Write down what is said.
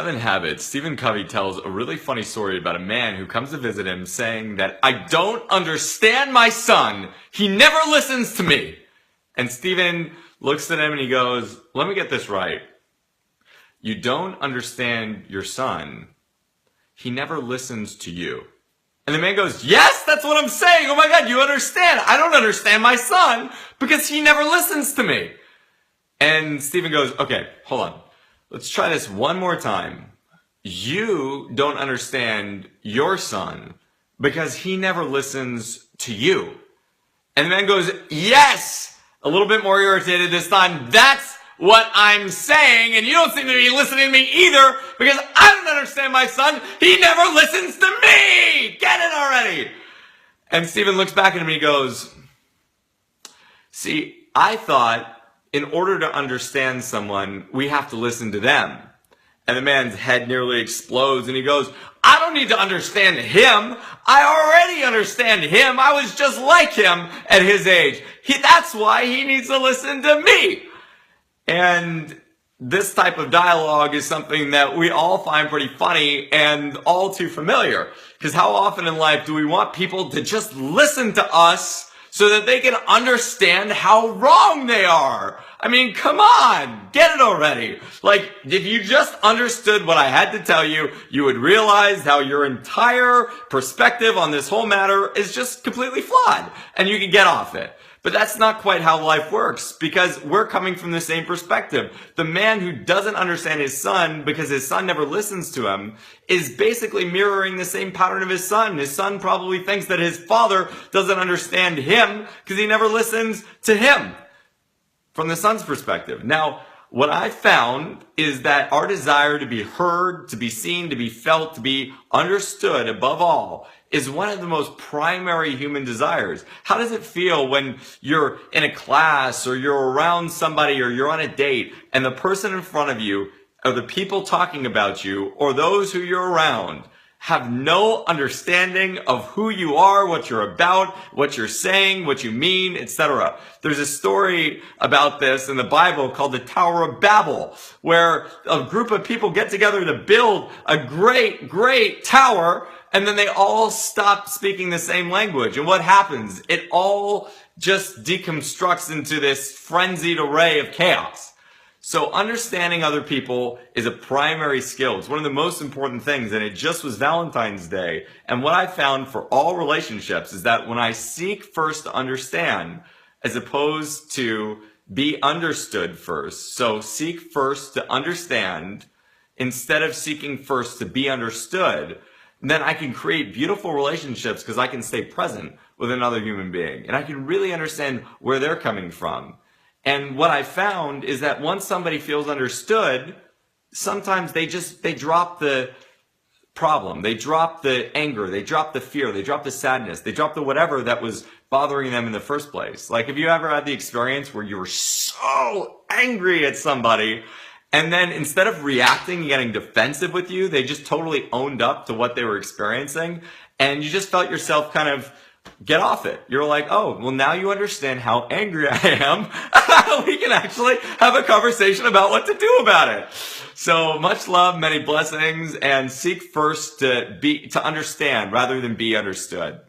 Seven Habits, Stephen Covey tells a really funny story about a man who comes to visit him saying that I don't understand my son. He never listens to me. And Stephen looks at him and he goes, let me get this right. You don't understand your son. He never listens to you. And the man goes, yes, that's what I'm saying. Oh my God, you understand. I don't understand my son because he never listens to me. And Stephen goes, okay, hold on. Let's try this one more time. You don't understand your son because he never listens to you. And the man goes, yes, a little bit more irritated this time. That's what I'm saying. And you don't seem to be listening to me either because I don't understand my son. He never listens to me. Get it already. And Stephen looks back at him and he goes, see, I thought in order to understand someone, we have to listen to them. And the man's head nearly explodes and he goes, I don't need to understand him. I already understand him. I was just like him at his age. That's why he needs to listen to me. And this type of dialogue is something that we all find pretty funny and all too familiar. Because how often in life do we want people to just listen to us so that they can understand how wrong they are? I mean, come on, get it already. Like, if you just understood what I had to tell you, you would realize how your entire perspective on this whole matter is just completely flawed, and you can get off it. But that's not quite how life works, because we're coming from the same perspective. The man who doesn't understand his son because his son never listens to him is basically mirroring the same pattern of his son. His son probably thinks that his father doesn't understand him because he never listens to him from the son's perspective. Now, what I found is that our desire to be heard, to be seen, to be felt, to be understood above all is one of the most primary human desires. How does it feel when you're in a class or you're around somebody or you're on a date and the person in front of you or the people talking about you or those who you're around have no understanding of who you are, what you're about, what you're saying, what you mean, etc. There's a story about this in the Bible called the Tower of Babel, where a group of people get together to build a great, great tower, and then they all stop speaking the same language. And what happens? It all just deconstructs into this frenzied array of chaos. So understanding other people is a primary skill. It's one of the most important things, and it just was Valentine's Day. And what I found for all relationships is that when I seek first to understand, as opposed to be understood first, so seek first to understand instead of seeking first to be understood, then I can create beautiful relationships because I can stay present with another human being. And I can really understand where they're coming from. And what I found is that once somebody feels understood, sometimes they drop the problem. They drop the anger. They drop the fear. They drop the sadness. They drop the whatever that was bothering them in the first place. Like, have you ever had the experience where you were so angry at somebody and then instead of reacting and getting defensive with you, they just totally owned up to what they were experiencing and you just felt yourself kind of get off it. You're like, oh, well, now you understand how angry I am. We can actually have a conversation about what to do about it. So much love, many blessings, and seek first to understand rather than be understood.